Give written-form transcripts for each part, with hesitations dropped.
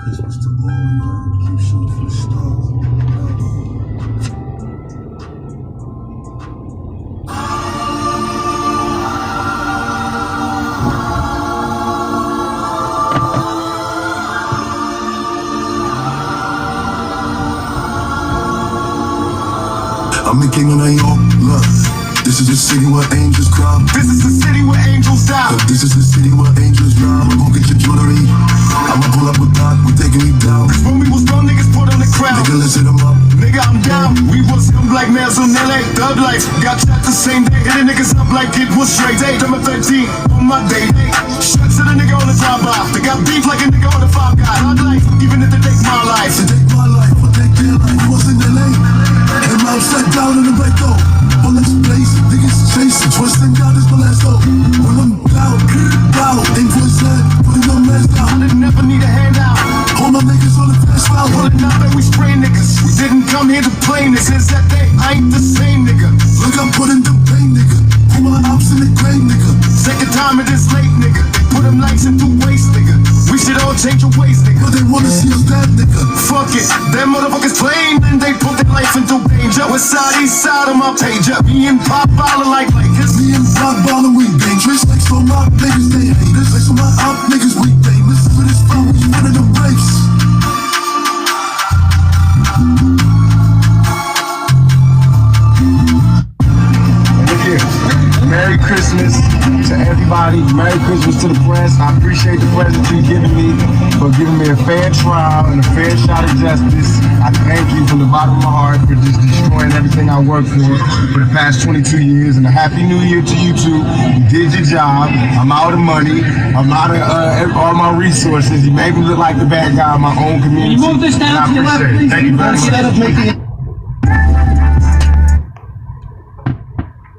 Christmas to all, man. I'm shooting for the stars. I'm the king of New York, look. This is the city where angels cry. This is the city where angels die. This is the city where angels ride. I'ma go get your jewelry. I'ma pull up with that, we're taking me down. Cause when we was young, niggas put on the crown. Nigga, listen them up. Nigga, I'm down. We was young black males in LA, thug life. Got shot the same day, hitting niggas up like it was straight day. Number 13 on my day. Shots to the nigga on the drive-by. They got beef like a nigga on the Five Guy. Hard life, even if they take my life. They take my life, but take their life. Was in LA. And I'm upside down in the right though. Bullets blazing, niggas chasing, trusting God is the last hope. When I'm down, ain't voice head, putting your mess down. I didn't never need a handout. All my niggas on the fast route. Pulling out that we spray niggas. We didn't come here to play this. Since that day, I ain't the same nigga. Look, I'm putting the pain, nigga. Put my ops in the grave, nigga. Second time it is late, nigga. They put them lights into waste, nigga. We should all change our ways, nigga. But they wanna see us dead, nigga. Fuck it, them motherfuckers playing and they put their life into danger. West side, east side on my page. Me and Pop ballin' like Lakers. Me and Pop ballin', we dangerous. Like so my niggas, they hate us. Like so my op niggas, we famous. For this fun, we winning the race. Merry Christmas to everybody. Merry Christmas to the press. I appreciate the present you've given me for giving me a fair trial and a fair shot at justice. I thank you from the bottom of my heart for just destroying everything I worked for the past 22 years. And a happy new year to you two. You did your job. I'm out of money. I'm out of all my resources. You made me look like the bad guy in my own community. Can you move this down to your left, please? Thank you very much.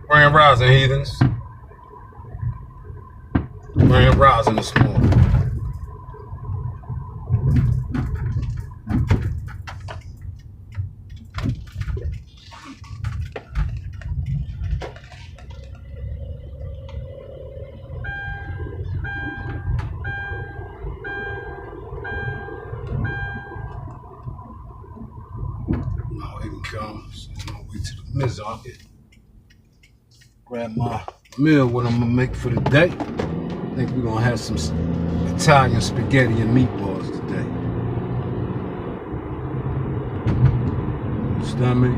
Grand Rising, heathens. Grand Rising this morning. Now here he comes. On my way to the Mizarket. Grab my meal, what I'm gonna make for the day. I think we're gonna have some Italian spaghetti and meatballs today. Understand me?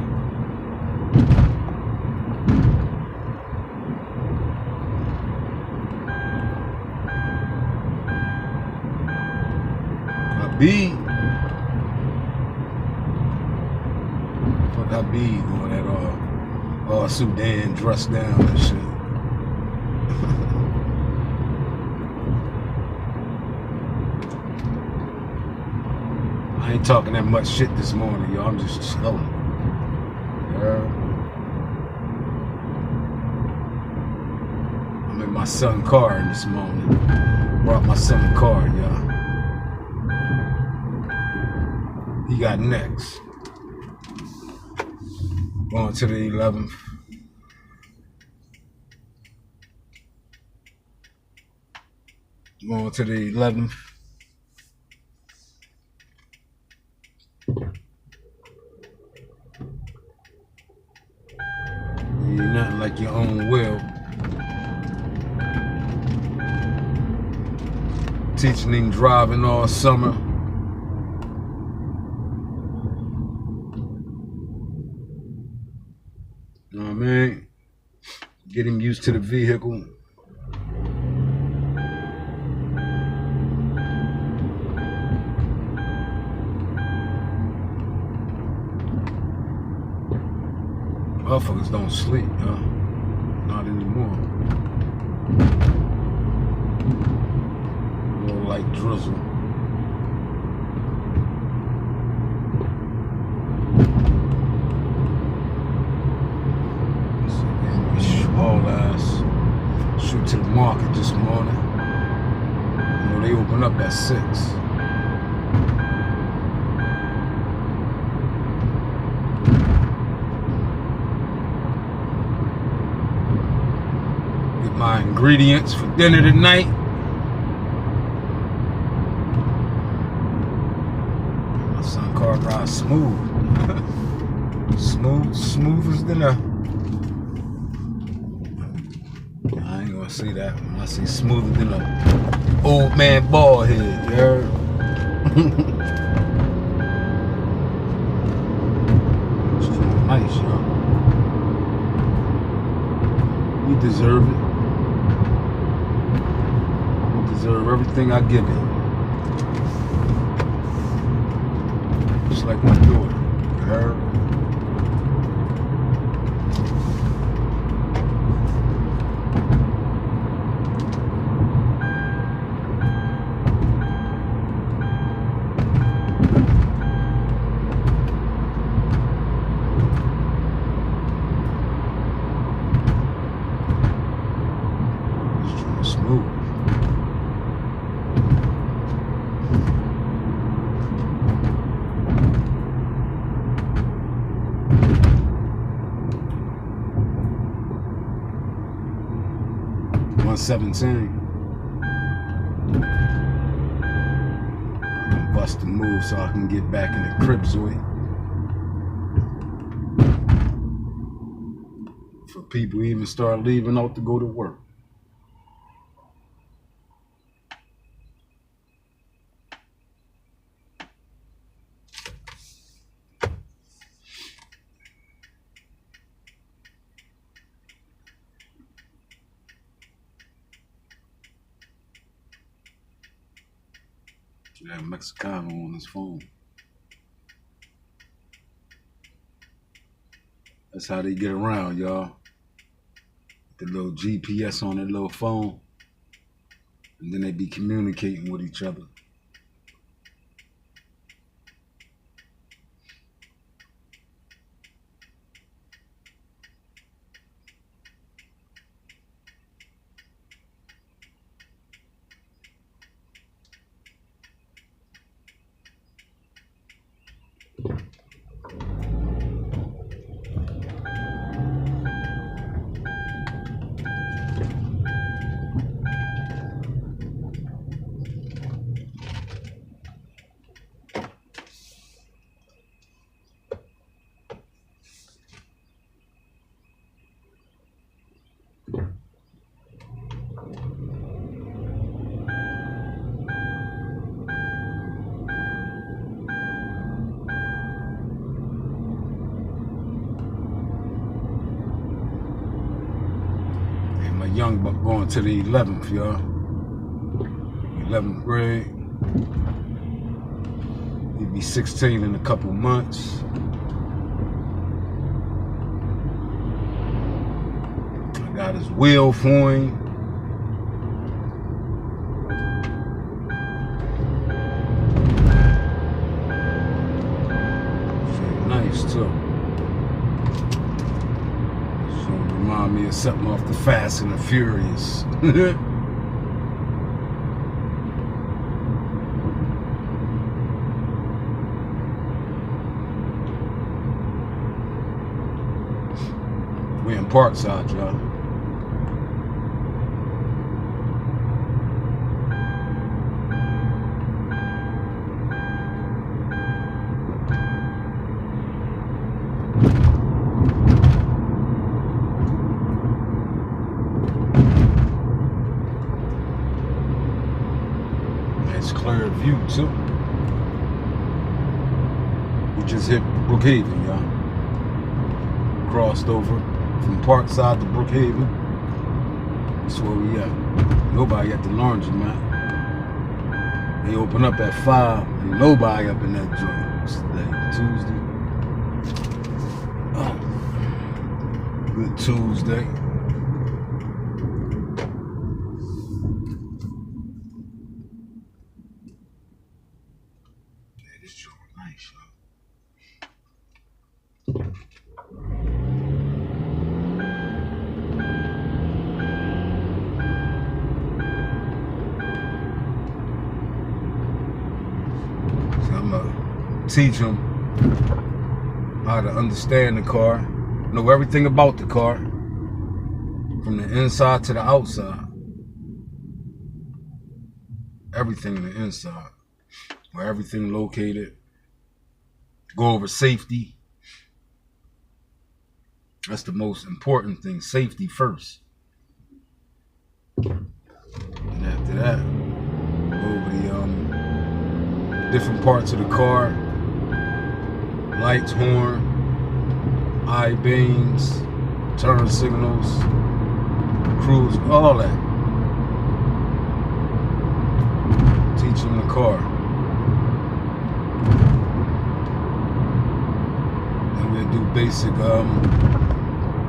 I be. Fuck I be doing that all Sudan dressed down and shit. I ain't talking that much shit this morning, y'all. I'm just slow. Yeah. I'm in my son's car in this morning. Brought my son a car, y'all. He got next. Going to the 11th. Going to the 11th. You're nothing like your own will. Teaching him driving all summer. You know what I mean? Get him used to the vehicle. Motherfuckers don't sleep, huh? Not anymore. More like drizzle. All ass shoot to the market this morning. You know, they open up at 6. Get my ingredients for dinner tonight. car rides smooth. Smooth as the now. I ain't gonna say that when I say smoother than a old man bald head, you heard? It's nice, y'all. We deserve it. We deserve everything I give it. Just like my daughter, you heard? Smooth. $117. I'm bust the move so I can get back in the cribs with. For people even start leaving out to go to work. That Mexicano on his phone. That's how they get around, y'all. The little GPS on their little phone. And then they be communicating with each other. Young buck going to the 11th, y'all. 11th grade. He'll be 16 in a couple months. I got his wheel for him. Nice too. Remind me of something off the Fast and the Furious. We in Parkside, y'all. Clear view too. We just hit Brookhaven, y'all. Crossed over from Parkside to Brookhaven. That's where we at. Nobody at the laundromat. They open up at 5. Ain't nobody up in that joint. What's today? Tuesday. Oh. Good Tuesday. Nice, so I'm gonna teach them how to understand the car, know everything about the car, from the inside to the outside. Everything in the inside, where everything located. Go over safety. That's the most important thing. Safety first. And after that, go over the different parts of the car. Lights, horn, eye beams, turn signals, cruise, all that. Teaching the car. And we'll do basic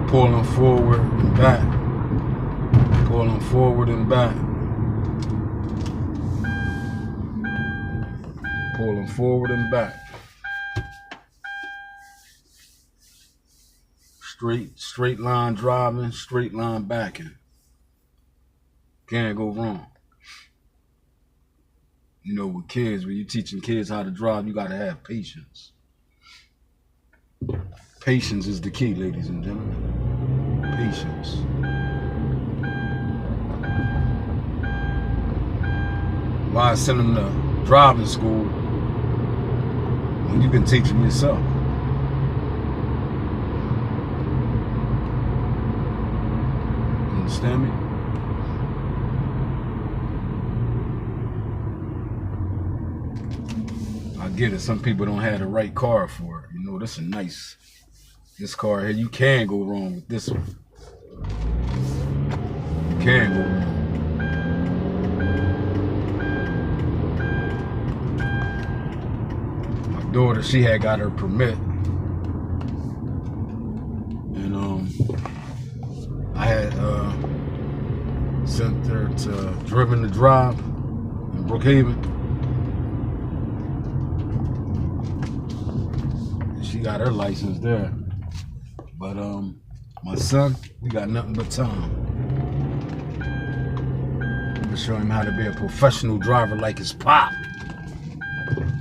pulling forward and back. Pulling forward and back. Pulling forward and back. Straight line driving, straight line backing. Can't go wrong. You know, with kids, when you're teaching kids how to drive, you gotta have patience. Patience is the key, ladies and gentlemen. Patience. Why send them to driving school when you can teach them yourself? Understand me? I get it. Some people don't have the right car for it. You know, this is nice. This car here, you can go wrong with this one. You can go wrong. My daughter, she had got her permit. And I had sent her to Driven to Drive in Brookhaven. She got her license there. But my son, we got nothing but time. I'm gonna show him how to be a professional driver like his pop.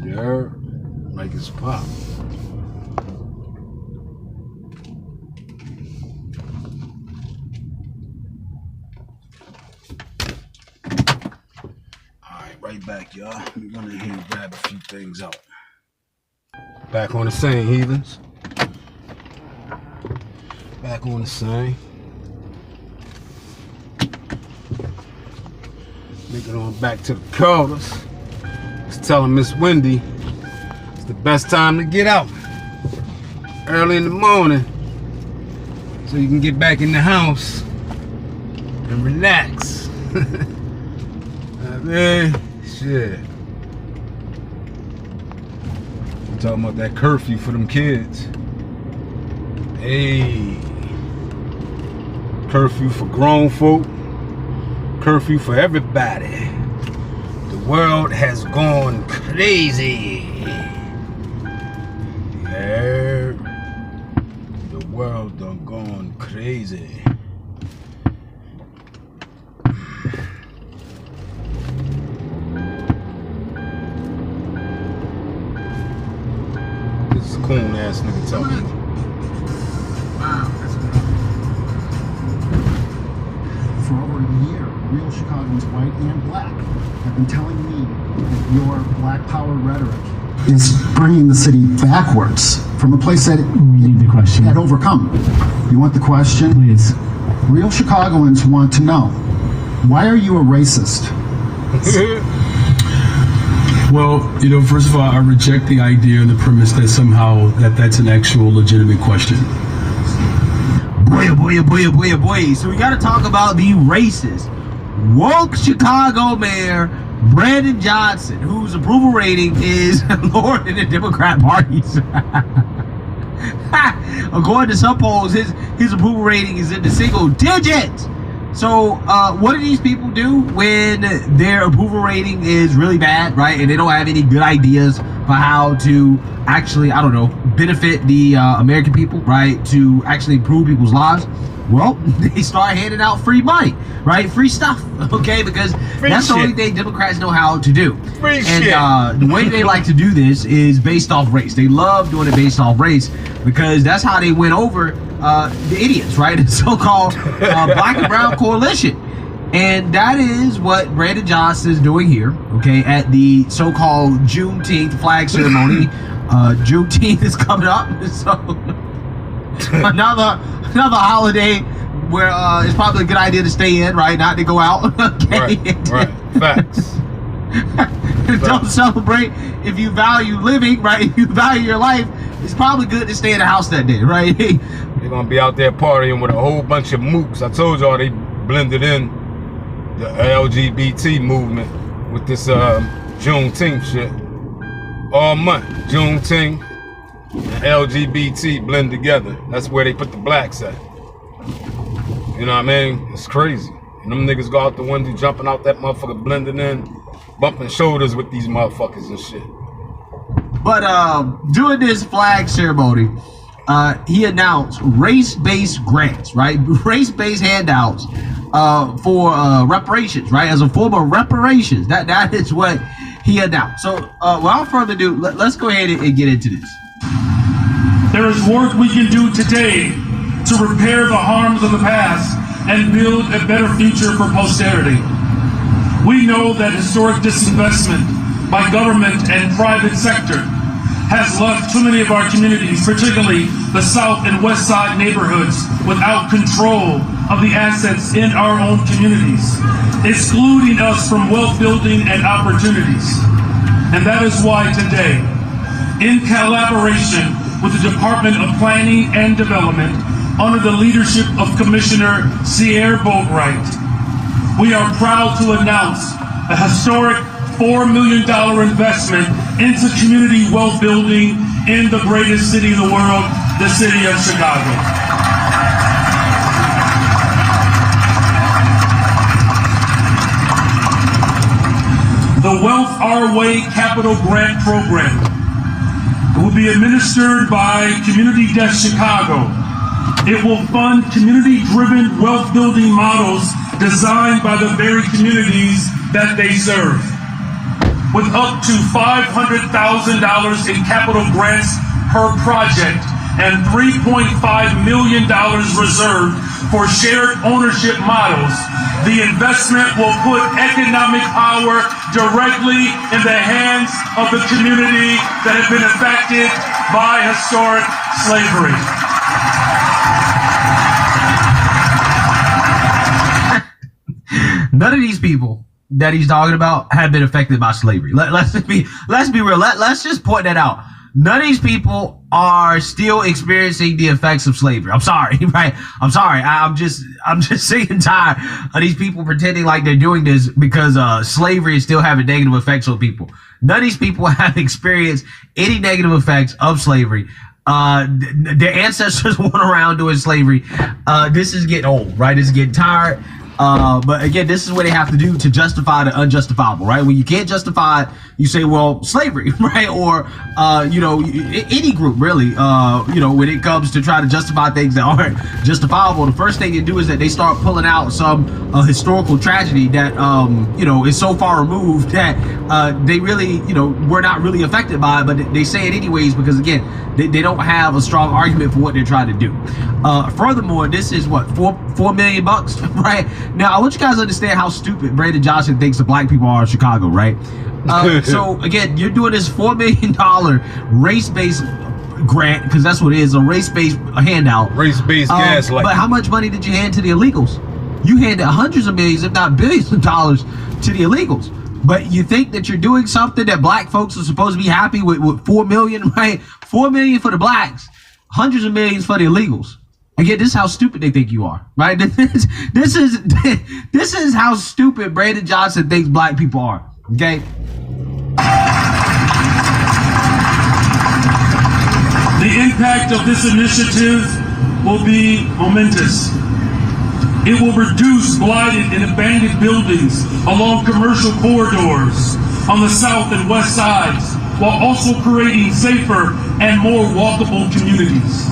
You heard? Like his pop. Right back, y'all. We're gonna here grab a few things out. Back on the same, heathens. Back on the same. Make it on back to the quarters. Just telling Miss Wendy it's the best time to get out. Early in the morning. So you can get back in the house and relax. Man. Shit. I'm talking about that curfew for them kids. Hey. Curfew for grown folk. Curfew for everybody. The world has gone crazy. Yeah. The world done gone crazy. Coon ass nigga talking. Wow, that's enough. For over a year, real Chicagoans, white and black, have been telling me that your black power rhetoric is bringing the city backwards from a place that we need the question had overcome. You want the question? Please. Real Chicagoans want to know, why are you a racist? Well, you know, first of all, I reject the idea and the premise that somehow that's an actual legitimate question. Boy, oh boy, oh boy, oh boy, oh boy. So we got to talk about the racist, woke Chicago mayor, Brandon Johnson, whose approval rating is lower than the Democrat Party's. According to some polls, his approval rating is in the single digits. So what do these people do when their approval rating is really bad, right? And they don't have any good ideas for how to actually, I don't know, benefit the American people, right? To actually improve people's lives. Well, they start handing out free money, right? Free stuff, okay? Because that's the only thing Democrats know how to do. Free and shit. The way they like to do this is based off race. They love doing it based off race because that's how they win over the idiots, right? The so-called black and brown coalition. And that is what Brandon Johnson is doing here, okay, at the so-called Juneteenth flag ceremony Juneteenth is coming up, so another holiday where it's probably a good idea to stay in, right? Not to go out. Okay. Right. Facts. Don't celebrate. If you value living, right? If you value your life, it's probably good to stay in the house that day, right? They're gonna be out there partying with a whole bunch of mooks. I told y'all they blended in the LGBT movement with this Juneteenth shit. All month, Juneteenth and LGBT blend together. That's where they put the blacks at. You know what I mean? It's crazy. And them niggas go out the window jumping out that motherfucker, blending in, bumping shoulders with these motherfuckers and shit. But during this flag ceremony, he announced race-based grants, right? Race-based handouts for reparations, right? As a form of reparations. That is what he announced. So without further ado, let's go ahead and get into this. There is work we can do today to repair the harms of the past and build a better future for posterity. We know that historic disinvestment by government and private sector has left too many of our communities, particularly the South and West Side neighborhoods, without control of the assets in our own communities, excluding us from wealth building and opportunities. And that is why today, in collaboration with the Department of Planning and Development, under the leadership of Commissioner Sierra Boatwright, we are proud to announce a historic $4 million investment into community wealth building in the greatest city in the world, the city of Chicago. The Wealth Our Way Capital Grant Program will be administered by Community Desk Chicago. It will fund community-driven wealth-building models designed by the very communities that they serve. With up to $500,000 in capital grants per project and $3.5 million reserved for shared ownership models, the investment will put economic power directly in the hands of the community that have been affected by historic slavery. None of these people that he's talking about have been affected by slavery. Let's be real. Let's just point that out. None of these people are still experiencing the effects of slavery. I'm sorry, right? I'm sorry. I'm just sick and tired of these people pretending like they're doing this because slavery is still having negative effects on people. None of these people have experienced any negative effects of slavery. Their ancestors went around doing slavery. This is getting old, right? This is getting tired. But again, this is what they have to do to justify the unjustifiable, right? When you can't justify it, you say, well, slavery, right? Or, any group really, when it comes to try to justify things that aren't justifiable, the first thing they do is that they start pulling out some historical tragedy that, is so far removed that they really, were not really affected by it, but they say it anyways because, again, they don't have a strong argument for what they're trying to do. Furthermore, this is what, $4 million, right? Now, I want you guys to understand how stupid Brandon Johnson thinks the black people are in Chicago, right? So, again, you're doing this $4 million race-based grant, because that's what it is, a race-based handout. Race-based gaslighting. But how much money did you hand to the illegals? You handed hundreds of millions, if not billions of dollars to the illegals. But you think that you're doing something that black folks are supposed to be happy with $4 million, right? $4 million for the blacks, hundreds of millions for the illegals. Again, this is how stupid they think you are, right? This is how stupid Brandon Johnson thinks black people are, okay? The impact of this initiative will be momentous. It will reduce blighted and abandoned buildings along commercial corridors on the south and west sides, while also creating safer and more walkable communities.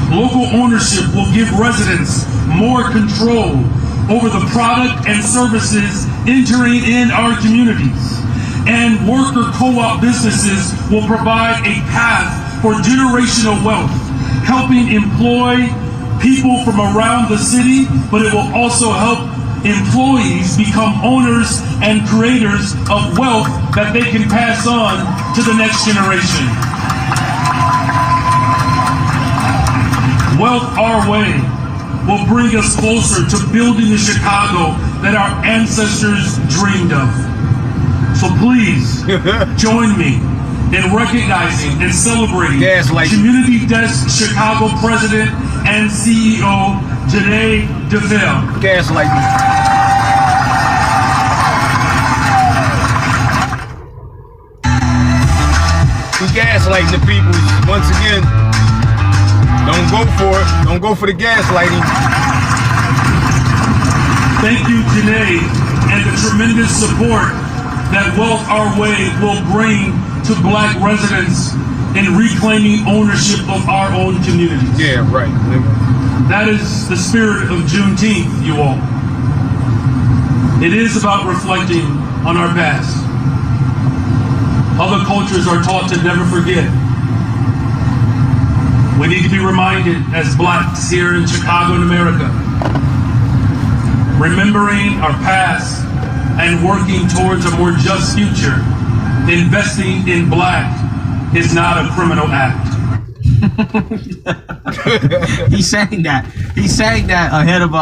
Local ownership will give residents more control over the product and services entering in our communities. And worker co-op businesses will provide a path for generational wealth, helping employ people from around the city, but it will also help employees become owners and creators of wealth that they can pass on to the next generation. Wealth Our Way will bring us closer to building the Chicago that our ancestors dreamed of. So please join me in recognizing and celebrating Community Desk Chicago President and CEO Janae DeVille. Gaslighting. We gaslighting the people once again. Don't go for it. Don't go for the gaslighting. Thank you, Janae, and the tremendous support that Wealth Our Way will bring to Black residents in reclaiming ownership of our own communities. Yeah, right. That is the spirit of Juneteenth, you all. It is about reflecting on our past. Other cultures are taught to never forget. We need to be reminded as Blacks here in Chicago and America, remembering our past and working towards a more just future. Investing in Black is not a criminal act. He's saying that. He's saying that ahead of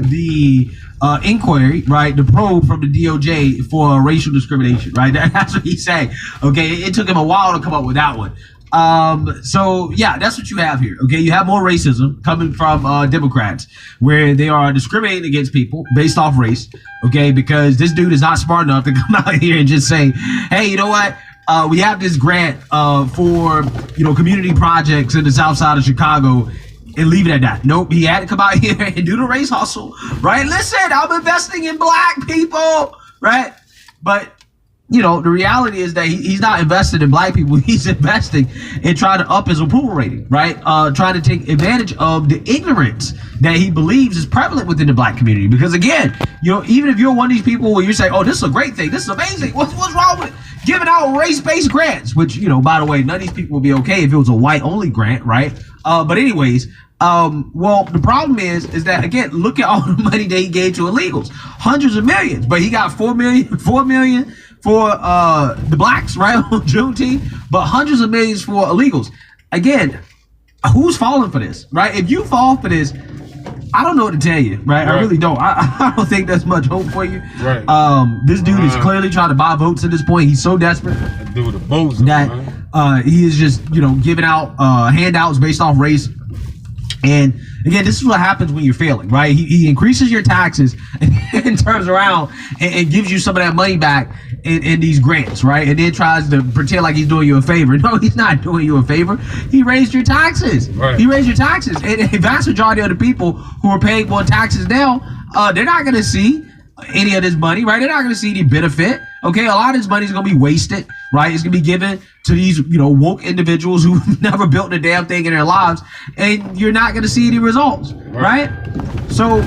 the inquiry, right? The probe from the DOJ for racial discrimination, right? That's what he's saying. Okay, it took him a while to come up with that one. So yeah, that's what you have here. Okay, you have more racism coming from Democrats, where they are discriminating against people based off race. Okay, because this dude is not smart enough to come out here and just say, hey, you know what? We have this grant for community projects in the South Side of Chicago, and leave it at that. Nope, he had to come out here and do the race hustle, right? Listen, I'm investing in Black people, right? But the reality is that he's not invested in Black people. He's investing in trying to up his approval rating, right? Trying to take advantage of the ignorance that he believes is prevalent within the Black community. Because again, even if you're one of these people where you say, oh, this is a great thing, this is amazing, what's wrong with giving out race-based grants? Which, by the way, none of these people would be okay if it was a white-only grant, right? But anyways, well, the problem is that, again, look at all the money that he gave to illegals. Hundreds of millions. But he got $4 million for the Blacks, right, on Juneteenth, but hundreds of millions for illegals. Again, who's falling for this, right? If you fall for this, I don't know what to tell you, right? I really don't. I don't think there's much hope for you. Right. This dude is clearly trying to buy votes at this point. He's so desperate that dude a bozo, that he is just, giving out handouts based off race. And again, this is what happens when you're failing, right? He increases your taxes and turns around and gives you some of that money back in these grants, right? And then tries to pretend like he's doing you a favor. No, he's not doing you a favor. He raised your taxes. Right. He raised your taxes. And a vast majority of the people who are paying more taxes now, they're not going to see any of this money, right? They're not going to see any benefit. Okay, a lot of this money is going to be wasted, right? It's going to be given to these, woke individuals who never built a damn thing in their lives, and you're not going to see any results, right? So,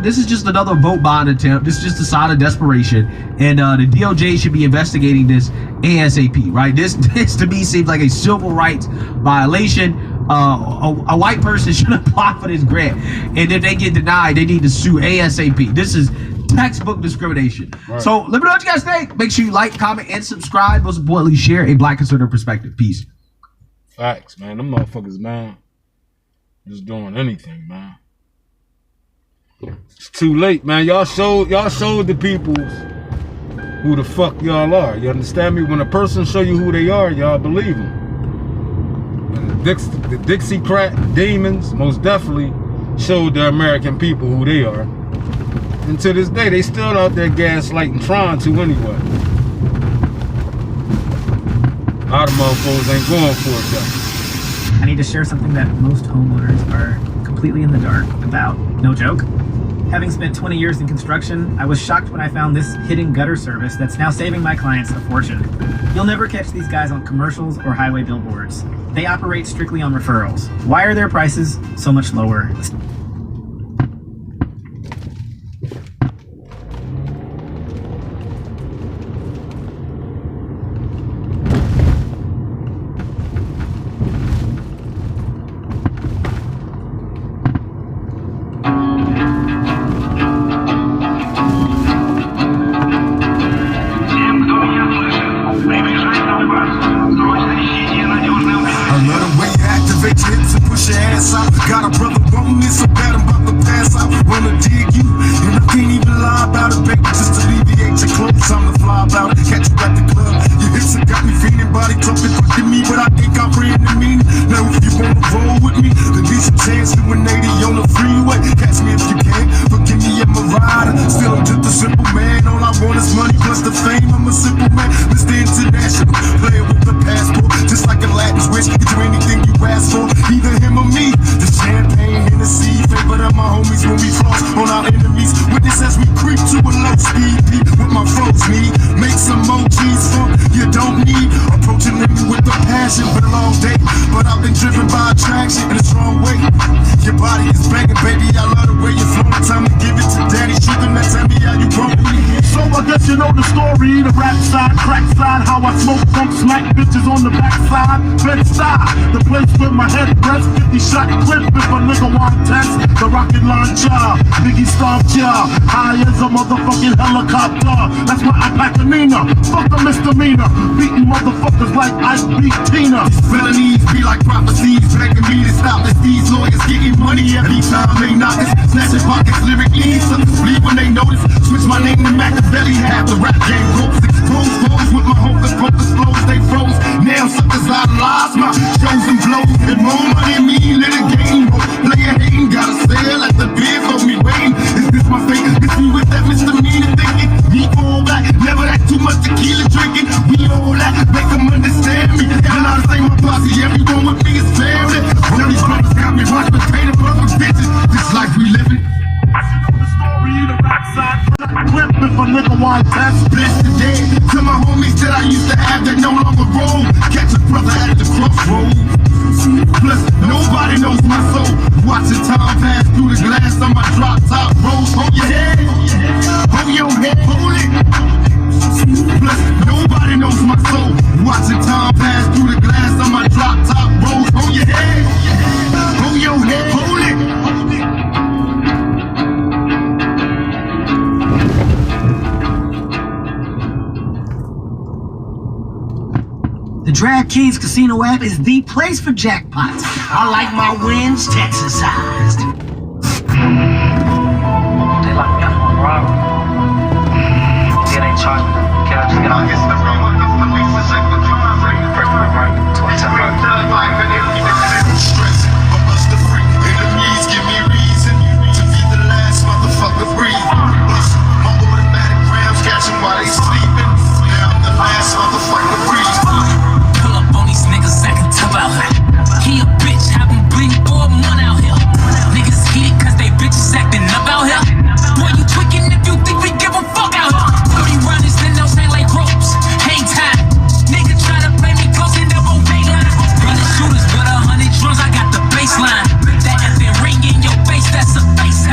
this is just another vote buying attempt. This is just a sign of desperation, and the DOJ should be investigating this ASAP, right? This to me seems like a civil rights violation. A white person should apply for this grant, and if they get denied, they need to sue ASAP. This is textbook discrimination. Right. So let me know what you guys think. Make sure you like, comment, and subscribe. Most importantly, share a Black conservative perspective. Peace. Facts, man. Them motherfuckers, man, just doing anything, man. It's too late, man. Y'all showed the people who the fuck y'all are. You understand me? When a person show you who they are, y'all believe them. And the Dixiecrat demons most definitely showed the American people who they are. And to this day, they still out there gaslighting, trying to anyway. A lot of motherfuckers ain't going for it though. I need to share something that most homeowners are completely in the dark about. No joke. Having spent 20 years in construction, I was shocked when I found this hidden gutter service that's now saving my clients a fortune. You'll never catch these guys on commercials or highway billboards. They operate strictly on referrals. Why are their prices so much lower? Push your ass up. niggas on the backside, Bed-Stuy, the place where my head rests. 50 shot clip if a nigga want test. The rocket launcher, Biggie stomped ya, high as a motherfucking helicopter. That's why I pack a Nina, fuck a misdemeanor, beating motherfuckers like Ike beat Tina. These felonies be like prophecies, begging me to stop this. These lawyers getting money every time they knock us. Snatching pockets lyrically, suckers bleed when they notice. Switch my name to Machiavelli, have the rap game ropes. Exposed foes with my hocus pocus flows, they froze. Now suckers idolize my shows and blows. And more money me, litigating. Player hating, gotta sell at the beer for me waiting. Is this my fate? Miss me with that misdemeanor thinking. Me fall back, never that too much tequila drinking. We all that, make them understand me. And I say my posse, everyone with me is family. All these brothers got me watch potato brothers bitches. This life we living. I should know the story, the rap side clip if a nigga want test. Bless the day to my homies that I used to have that no longer roll. Catch a brother at the crossroads. Plus, nobody knows my soul. Watching time pass through the glass on my drop top rolls. Hold your head, hold your head, hold it. Plus, nobody knows my soul. Watching time pass through the glass on my drop top rolls. Hold your head, hold your head, hold it. The DraftKings Casino app is the place for jackpots. I like my wins Texasized. They locked me up for a robbery. Yeah, they charged me. Can I just get on? First degree murder, 2010. Stress, but bust the free. Enemies give me reason to be the last motherfucker breathing. Plus, my automatic rounds catching while they sleeping. Now I'm the last motherfucker breathing. Pull up on these niggas acting tough out here. He a bitch, have him bleeding for a month out here. Niggas heated cause they bitches acting up out here. Boy, you tweaking if you think we give a fuck out here. 30 rounders, then they'll hang like ropes. Hang time. Nigga try to play me close and never make line. Running shooters with 100 drums, I got the baseline. That effing ring in your face, that's a face.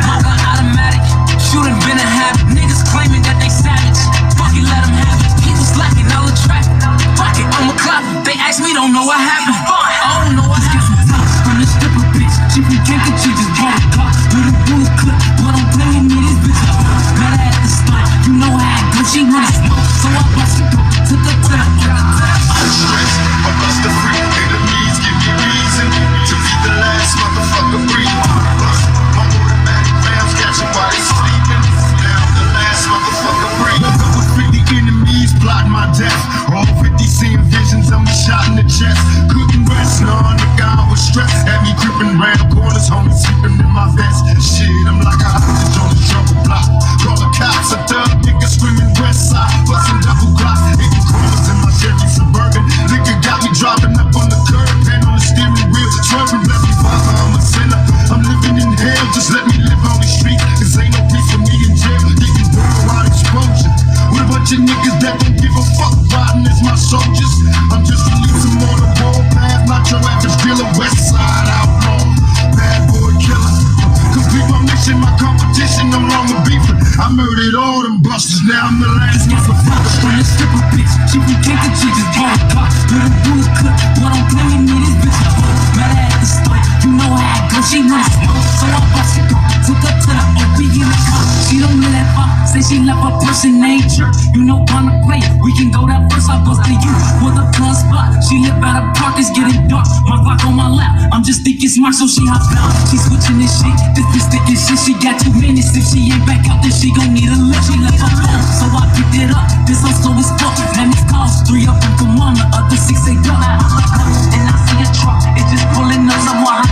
Mother automatic, shooting been a habit. Niggas claiming that they savage. Fuck it, let them have it. He was lacking all the traffic. Fuck it, I'm a clock. They ask me, don't know what happened. I don't know what happened. From the stripper bitch, she from Kentucky, she just bought a car. With a bullet clip, but I'm playing me this bitch. Met her at the store, you know how I go. She wanna smoke, so I bust it. Took her to the Stress, I bust the free. Enemies give me reason to be the last motherfucker breathing. Plus, my automatic rounds catching while they sleeping. Now I'm the last motherfucker breathing. Woke up with 50 enemies plotting my death. All 50 seeing visions of me shot in the chest. Couldn't rest, nah, nigga, I was stressed. Had me creeping round corners, homie, sleeping in my vest. Shit, I'm like a hostage on the jungle block. Call the cops, a thug nigga screaming west side. Busting double glocks, hitting corners in my Chevy Suburban. Nigga got me driving up on the curb, hand on the steering wheel. Swerving, bless me, father, I'm a sinner. I'm living in hell, just let me live on these streets. Cause ain't no peace for me in jail. Getting thrown around exposure. With a bunch of niggas that don't give a fuck, riding as my soldiers. I'm just releasing on the warpath, not your average dealer, west side outlaw, bad boy killer. Complete my mission, my competition, no longer beefing. I murdered all them busters, now I'm the last motherfucker. From the stripper bitch, she from Kentucky, she just bought a car. With a bullet clip, but I'm playing me this bitch. Met her at the store, you know how I go. She wanna smoke, so I bust it. Took her to the OP in the car. She don't live that far, say she left her person named Church. You know on the plane, we can go that first. I bust to you with a plug spot. She live out of park, it's getting dark. My Glock on my lap, I'm just thinking smart, so she hop out. She switching this shit, this bitch thinking shit. She got 2 minutes, if she ain't back out, then she gon' need a lift. She left her phone, so I picked it up. This also is fuck, and these calls 3 up and come on, the other 6 they duck. And I see a truck, it just pulling up somewhere.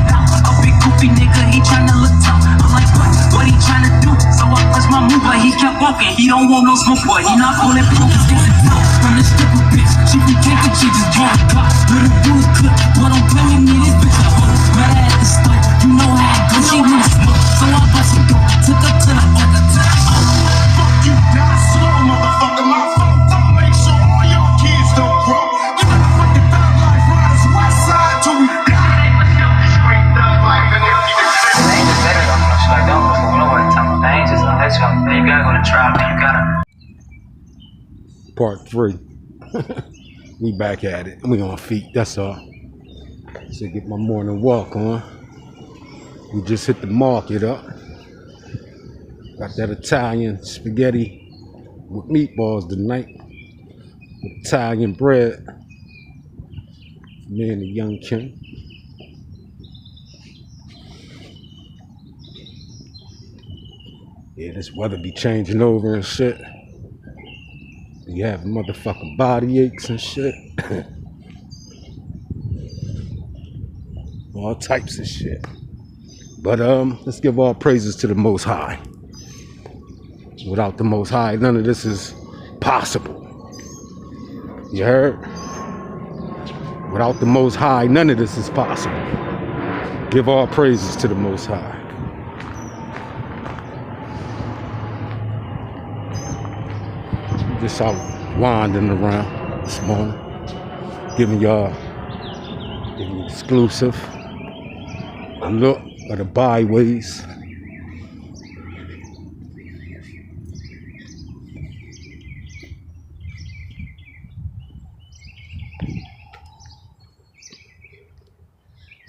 A big goofy nigga, he tryna look tough. I'm like, what he tryna do? So I pressed my move, but he kept walking. He don't want no smoke, boy. He not pulling proof. It's getting tough. From the stripper bitch, she from Kentucky, she just bought a car. With a bullet clip, but I'm playing me this bitch. Met her at the store, you know how I go. She wanna smoke, so I bust it. Took her to the Fuck you, die slow, motherfucker. My phone don't make sure all your kids don't grow. You better fucking thug life riders, west side till we die. Straight thug life and if you They ain't just let it off no shit like that. You know what I'm talking about. They ain't just gonna let you off. You gotta go to trial, man. You gotta. Part 3. We back at it. We on feet, that's all. So get my morning walk on. We just hit the market up. Got that Italian spaghetti with meatballs tonight. With Italian bread. Me and the young Kim. Yeah, this weather be changing over and shit. You have motherfucking body aches and shit. All types of shit. But let's give all praises to the Most High. Without the Most High, none of this is possible. You heard? Without the Most High, none of this is possible. Give all praises to the Most High. Just out wandering around this morning, giving y'all an exclusive look at the byways.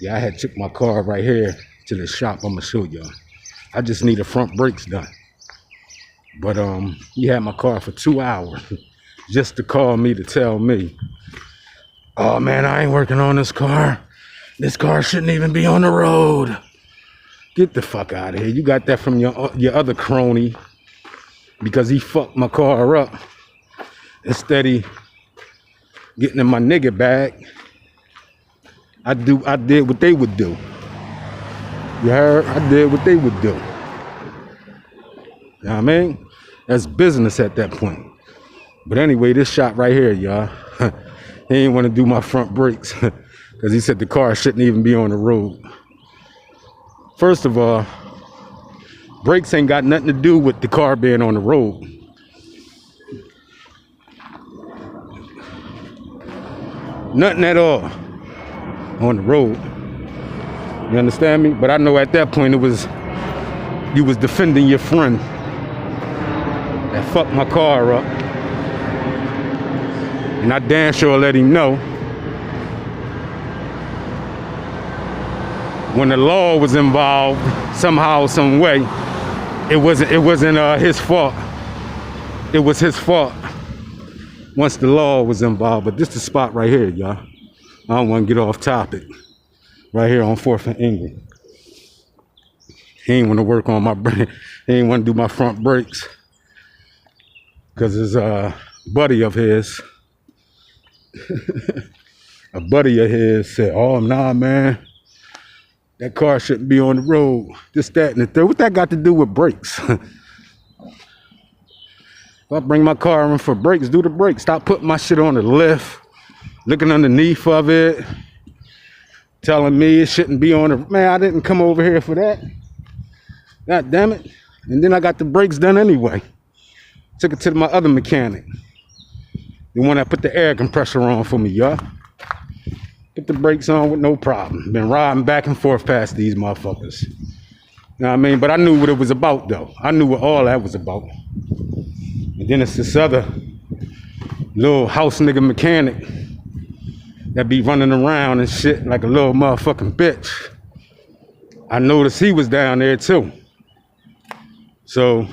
Yeah, I had took my car right here to the shop. I'm gonna show y'all. I just need the front brakes done. But he had my car for 2 hours just to call me to tell me, oh man, I ain't working on this car. This car shouldn't even be on the road. Get the fuck out of here. You got that from your other crony because he fucked my car up. Instead of getting in my nigga bag, I did what they would do. You heard? I did what they would do. You know what I mean? That's business at that point. But anyway, this shot right here, y'all. He ain't want to do my front brakes because he said the car shouldn't even be on the road. First of all, brakes ain't got nothing to do with the car being on the road. Nothing at all on the road. You understand me? But I know at that point you was defending your friend that fucked my car up. And I damn sure let him know when the law was involved somehow, some way, it wasn't his fault. It was his fault once the law was involved. But this is the spot right here, y'all. I don't want to get off topic. Right here on 4th and England. He ain't want to work on my brake. He ain't want to do my front brakes. Because his buddy of his, a buddy of his said, oh, nah, man. That car shouldn't be on the road. This, that, and the third. What that got to do with brakes? If I bring my car in for brakes, do the brakes. Stop putting my shit on the lift. Looking underneath of it. Telling me it shouldn't be on the... Man, I didn't come over here for that. God damn it. And then I got the brakes done anyway. Took it to my other mechanic. The one that put the air compressor on for me, y'all. Put the brakes on with no problem. Been riding back and forth past these motherfuckers. You know what I mean? But I knew what it was about, though. I knew what all that was about. And then it's this other little house nigga mechanic that be running around and shit like a little motherfucking bitch. I noticed he was down there too. So,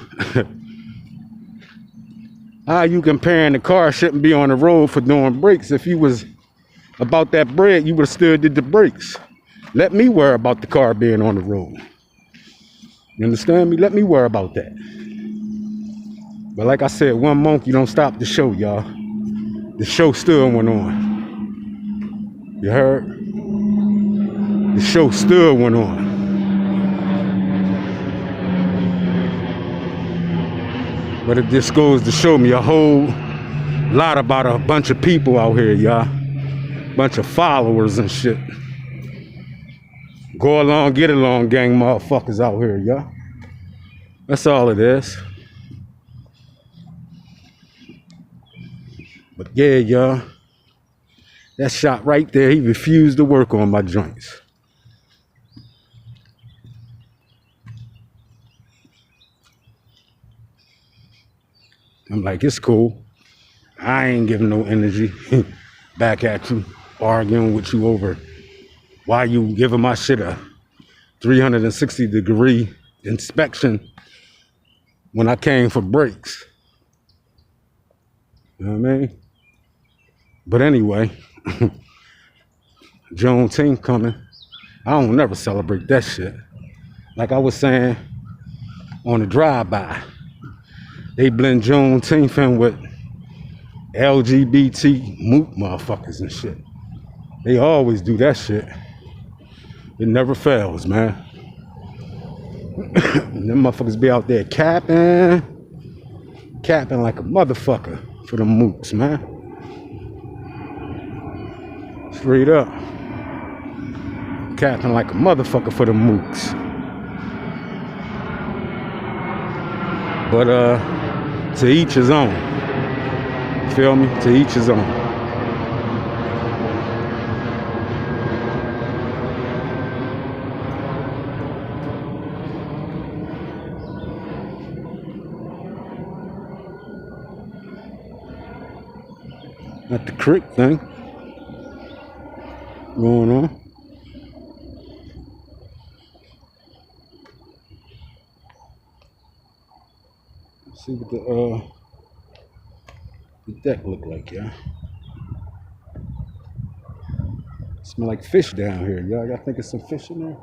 how you comparing the car shouldn't be on the road for doing brakes? If you was about that bread, you would have still did the brakes. Let me worry about the car being on the road. You understand me? Let me worry about that. But like I said, one monkey don't stop the show, y'all. The show still went on. You heard? The show still went on. But it just goes to show me a whole lot about a bunch of people out here, y'all. Bunch of followers and shit. Go along, get along, gang motherfuckers out here, y'all. That's all it is. But yeah, y'all. That shot right there, he refused to work on my joints. I'm like, it's cool. I ain't giving no energy. back at you, arguing with you over why you giving my shit a 360-degree inspection when I came for brakes. You know what I mean? But anyway, Juneteenth coming. I don't never celebrate that shit. Like I was saying on the drive-by, they blend Juneteenth in with LGBT moot motherfuckers and shit. They always do that shit. It never fails, man. Them motherfuckers be out there capping like a motherfucker for them moots, man. Straight up. Capping like a motherfucker for them moots. But to each his own. Feel me? To each his own. At the creek thing going on. Let's see what the deck look like, yeah. Smell like fish down here, y'all. Y'all think it's some fish in there?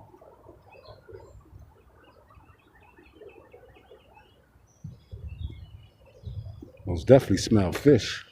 Most definitely smell fish.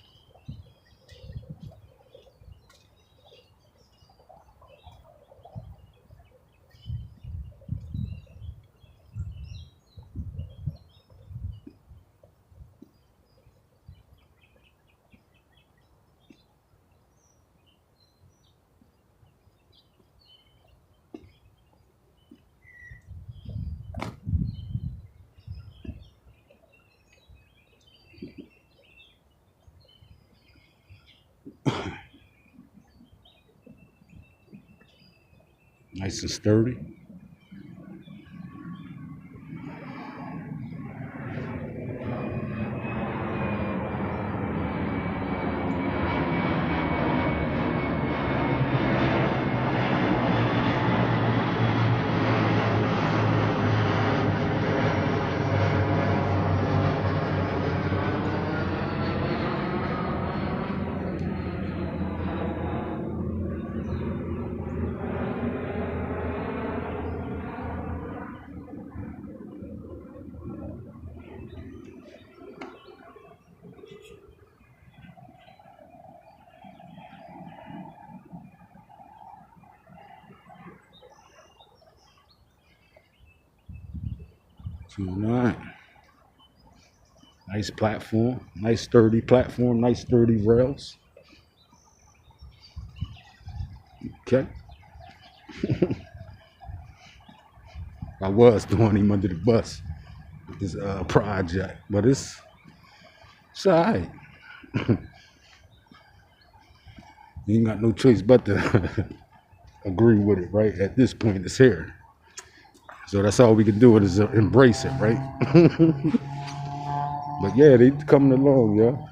Nice and sturdy. Alright. Nice platform, nice sturdy platform, nice sturdy rails. Okay. I was throwing him under the bus with this project, but it's alright. You ain't got no choice but to agree with it, right? At this point, it's here. So that's all we can do is embrace it, right? But yeah, they coming along, y'all.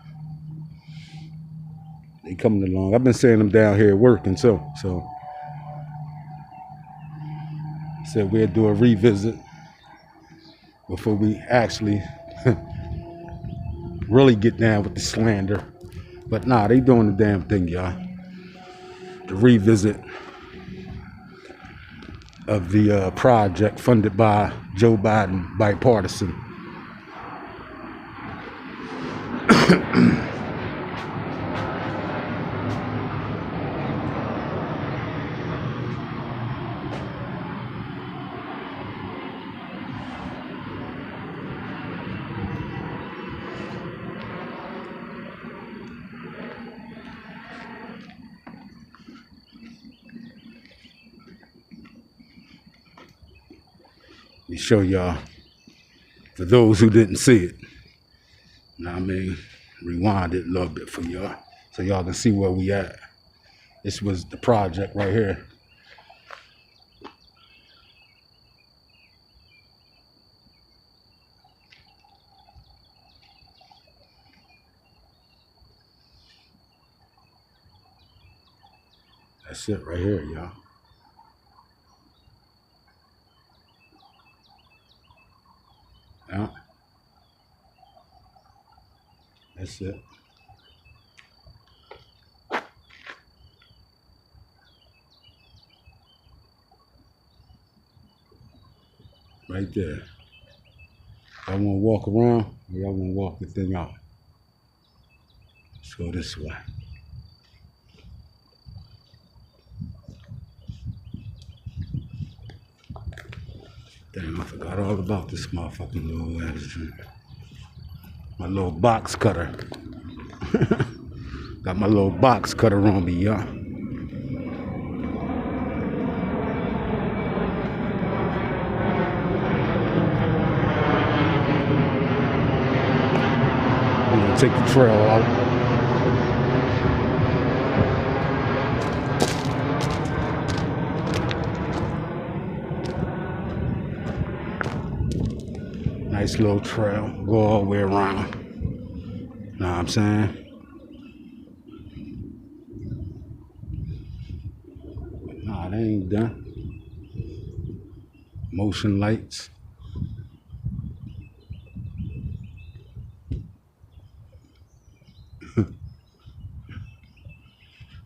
They coming along. I've been seeing them down here working, so said we'll do a revisit before we actually really get down with the slander. But nah, they doing the damn thing, y'all. The revisit of the project funded by Joe Biden, bipartisan. Let me show y'all, for those who didn't see it. Know what I mean? Rewind it a little bit for y'all, so y'all can see where we at. This was the project right here. That's it right here, y'all. Yeah. That's it. Right there. Y'all want to walk around or y'all want to walk the thing out? Let's go this way. Damn, I forgot all about this motherfucking little ass joint. My little box cutter. Got my little box cutter on me, y'all. I'm gonna take the trail out. Nice little trail, go all the way around. Know what I'm saying? But nah, they ain't done. Motion lights.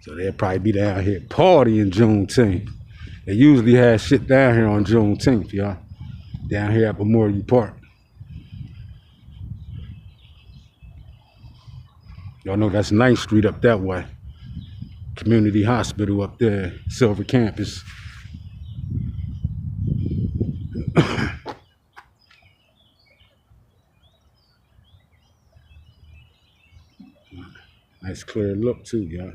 So they'll probably be down here partying Juneteenth. They usually have shit down here on Juneteenth, y'all. Down here at Memorial Park. Y'all know that's 9th Street up that way. Community Hospital up there, Silver Campus. Nice clear look too, y'all.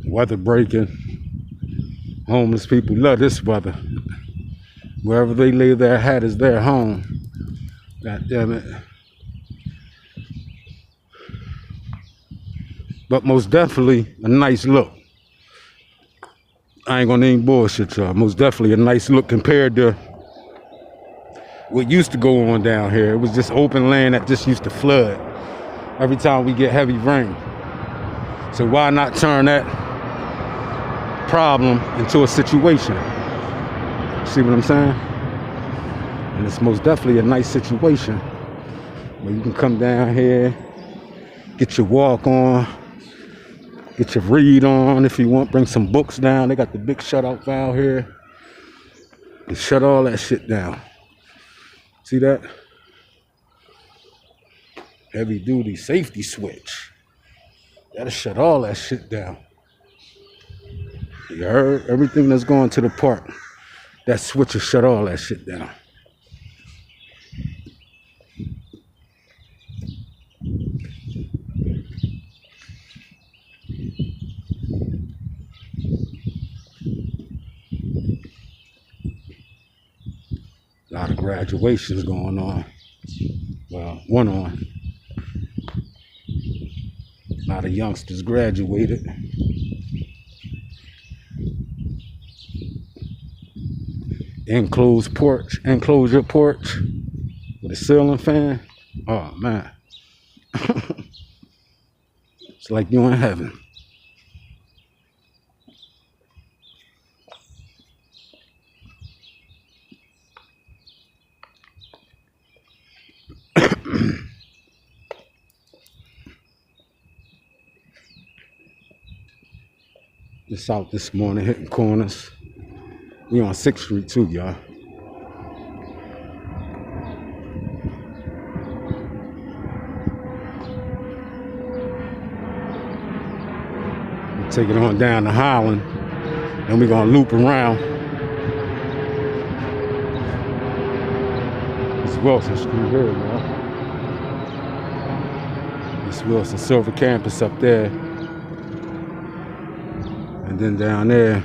Weather breaking. Homeless people love this weather. Wherever they lay their hat is their home. God damn it. But most definitely a nice look. I ain't gonna even bullshit y'all. Most definitely a nice look compared to what used to go on down here. It was just open land that just used to flood every time we get heavy rain. So why not turn that problem into a situation? See what I'm saying? And it's most definitely a nice situation where you can come down here, get your walk on, get your read on if you want, bring some books down. They got the big shutout valve here. And shut all that shit down. See that? Heavy duty safety switch. That'll shut all that shit down. You heard? Everything that's going to the park, that switch will shut all that shit down. A lot of graduations going on. Well, one on. A lot of youngsters graduated. Enclosure porch with a ceiling fan. Oh man. It's like you're in heaven. Just out this morning hitting corners. We on 6th Street too, y'all. We take it on down to Highland, and we're gonna loop around. It's Wilson Street here, y'all. It's Wilson Silver Campus up there. And then down there,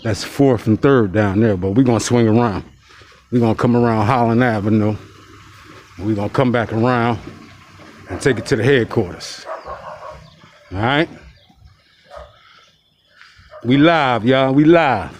that's 4th and 3rd down there, but we're gonna swing around. We're gonna come around Holland Avenue We're gonna come back around and take it to the headquarters. All right? We live, y'all. We live.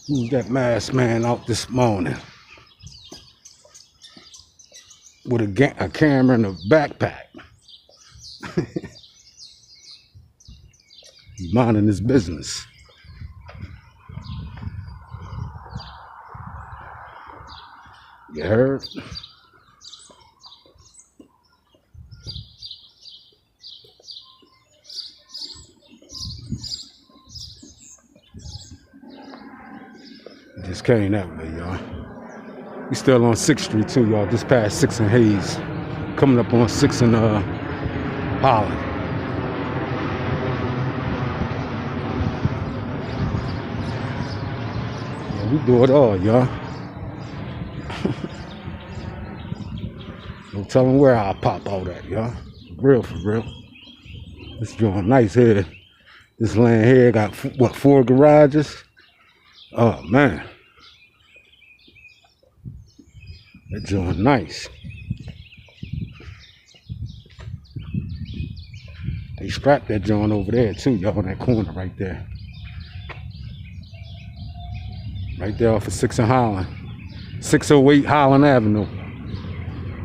Who's that masked man out this morning with a camera and a backpack? He's minding his business. You heard? Just came that way, y'all. We still on 6th Street too, y'all. Just past 6th and Hayes. Coming up on 6th and Holland. Yeah, we do it all, y'all. No telling where I'll pop out at, y'all. For real. This joint nice here. This land here got, what, 4 garages? Oh, man. That joint nice. They scrapped that joint over there too, y'all, in that corner right there. Right there off of 6th and Holland. 608 Holland Avenue.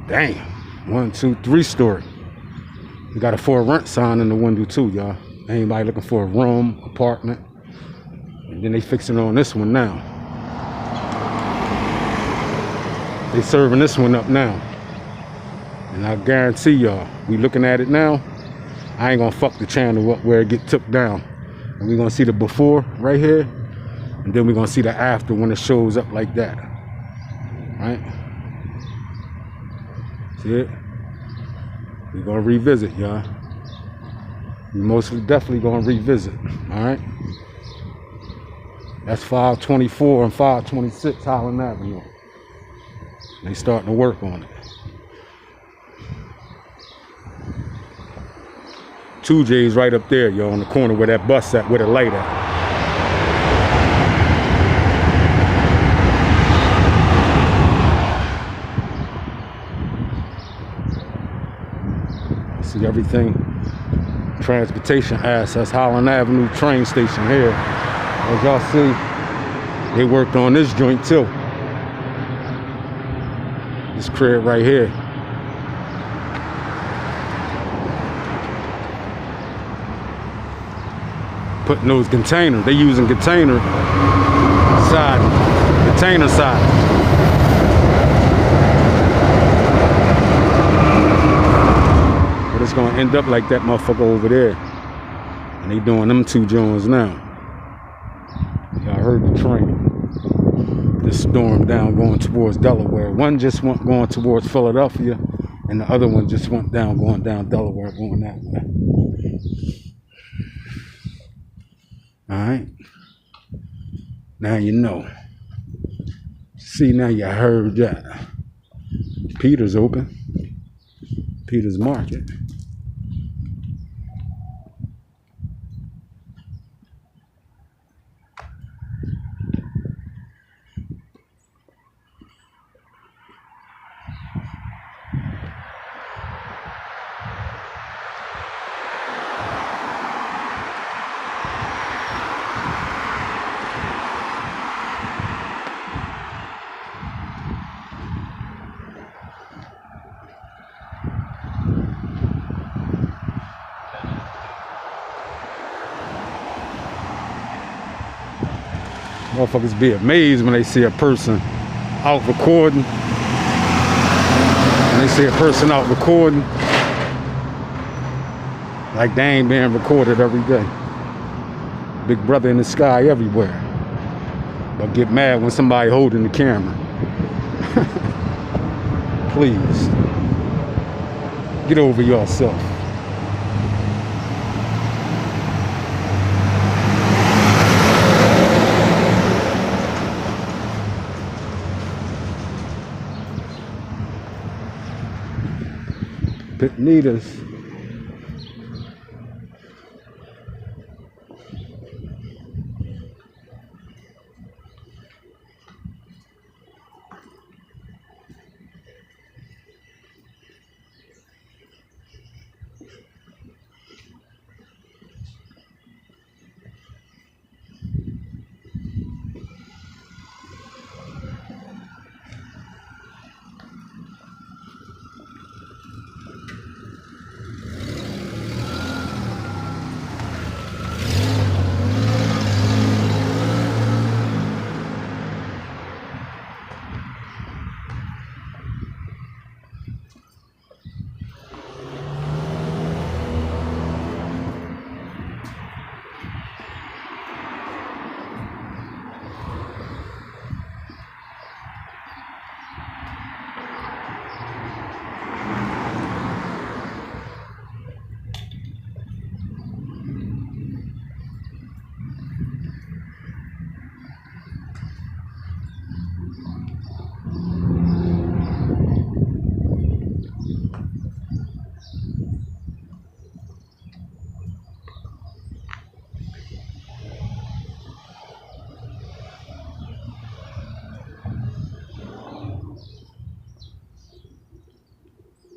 Damn. 1, 2, 3 story. We got a for rent sign in the window too, y'all. Anybody looking for a room, apartment. And then they fixing on this one now. They serving this one up now. And I guarantee y'all, we looking at it now, I ain't gonna fuck the channel up where it get took down. And we're gonna see the before right here, and then we're gonna see the after when it shows up like that. Right? See it? We're gonna revisit, y'all. We mostly definitely gonna revisit, alright? That's 524 and 526 Holland Avenue. They starting to work on it. 2J's right up there, yo, on the corner where that bus at, where the light at. See everything. Transportation access, Holland Avenue train station here. As y'all see, they worked on this joint too. This crib right here. Putting those containers, they using container side. But it's gonna end up like that motherfucker over there. And they doing them 2 joints now. Y'all heard the train. This storm down going towards Delaware. One just went going towards Philadelphia, and the other one just went down going down Delaware, going that way. Alright. Now you know. See, now you heard that. Peter's open. Peter's Market. Motherfuckers be amazed when they see a person out recording. When they see a person out recording, like they ain't being recorded every day. Big brother in the sky everywhere. But get mad when somebody holding the camera. Please. Get over yourself. Pitnitas.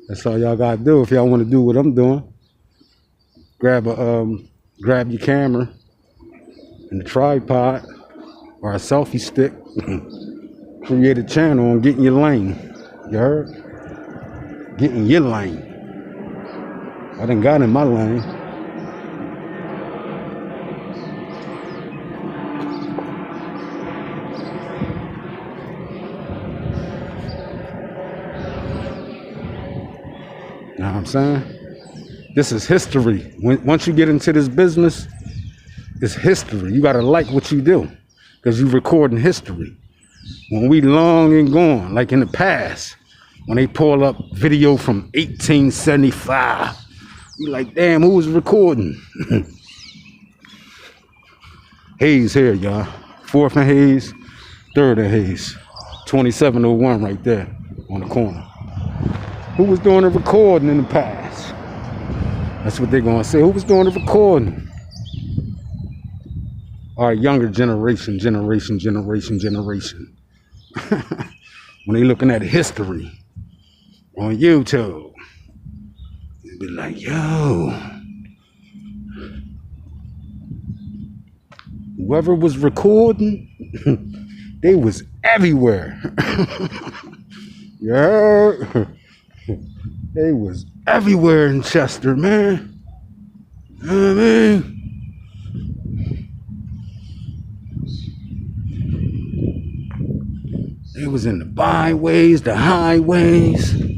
That's all y'all gotta do if y'all want to do what I'm doing. Grab your camera and a tripod or a selfie stick. Create a channel and get in your lane. You heard? Get in your lane. I done got in my lane. Know what I'm saying? This is history. Once you get into this business, it's history. You gotta like what you do, because you're recording history. When we long and gone, like in the past, when they pull up video from 1875, you like, damn, who was recording? Hayes here, y'all. 4th and Hayes, 3rd and Hayes. 2701 right there on the corner. Who was doing the recording in the past? That's what they're gonna say. Who was doing the recording? Our younger generation. When they looking at history on YouTube, they be like, yo, whoever was recording, they was everywhere. Yeah. They was everywhere in Chester, man. You know what I mean? They was in the byways, the highways. You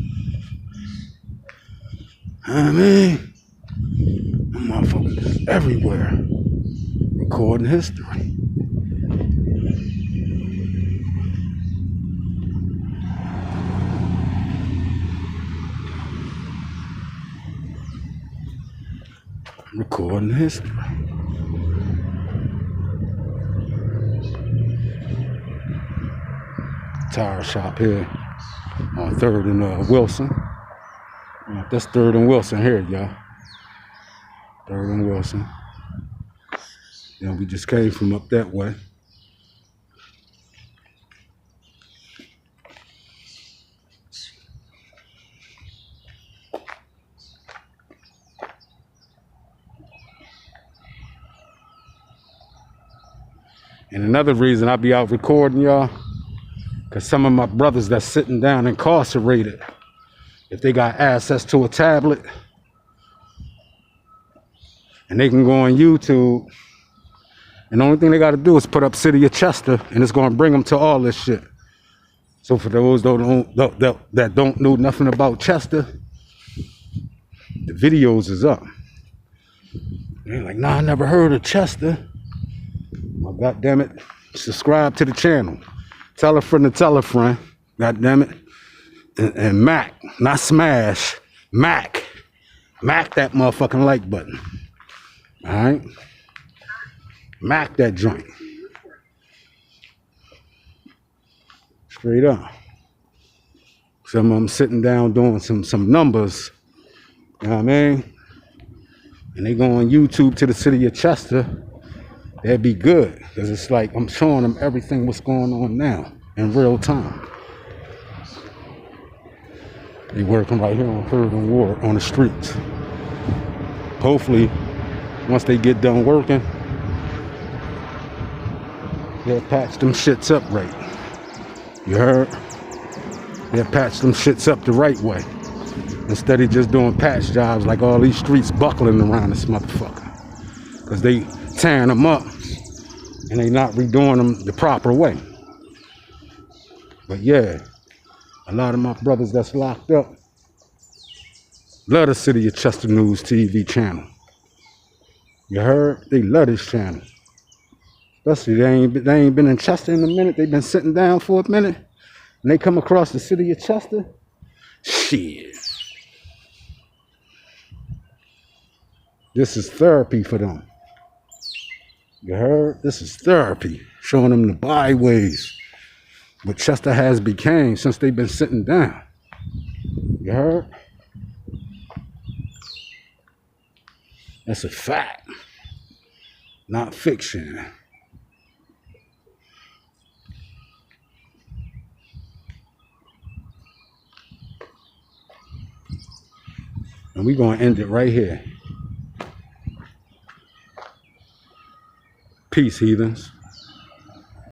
know what I mean? Them motherfuckers is everywhere. Recording history. Recording history. Tire shop here on 3rd and Wilson. That's 3rd and Wilson here, y'all. 3rd and Wilson. Then we just came from up that way. And another reason I be out recording, y'all, because some of my brothers that's sitting down incarcerated, if they got access to a tablet and they can go on YouTube, and the only thing they got to do is put up City of Chester, and it's going to bring them to all this shit. So for those that don't know nothing about Chester, the videos is up. They're like, nah, I never heard of Chester. Oh, God damn it. Subscribe to the channel. Tell a friend to tell a friend. God damn it. And Mac, not smash. Mac. Mac that motherfucking like button. Alright? Mac that joint. Straight up. Some of them sitting down doing some numbers. You know what I mean? And they go on YouTube to the city of Chester. That'd be good. Because it's like I'm showing them everything what's going on now in real time. They working right here on 3rd and Ward on the streets. Hopefully, once they get done working, they'll patch them shits up right. You heard? They'll patch them shits up the right way. Instead of just doing patch jobs like all these streets buckling around this motherfucker. Because they tearing them up and they not redoing them the proper way. But yeah, a lot of my brothers that's locked up love the City of Chester News TV channel. You heard? They love this channel. Especially they ain't been in Chester in a minute. They've been sitting down for a minute. And they come across the City of Chester. Shit. This is therapy for them. You heard? This is therapy. Showing them the byways. What Chester has became since they've been sitting down. You heard? That's a fact. Not fiction. And we're going to end it right here. Peace, heathens.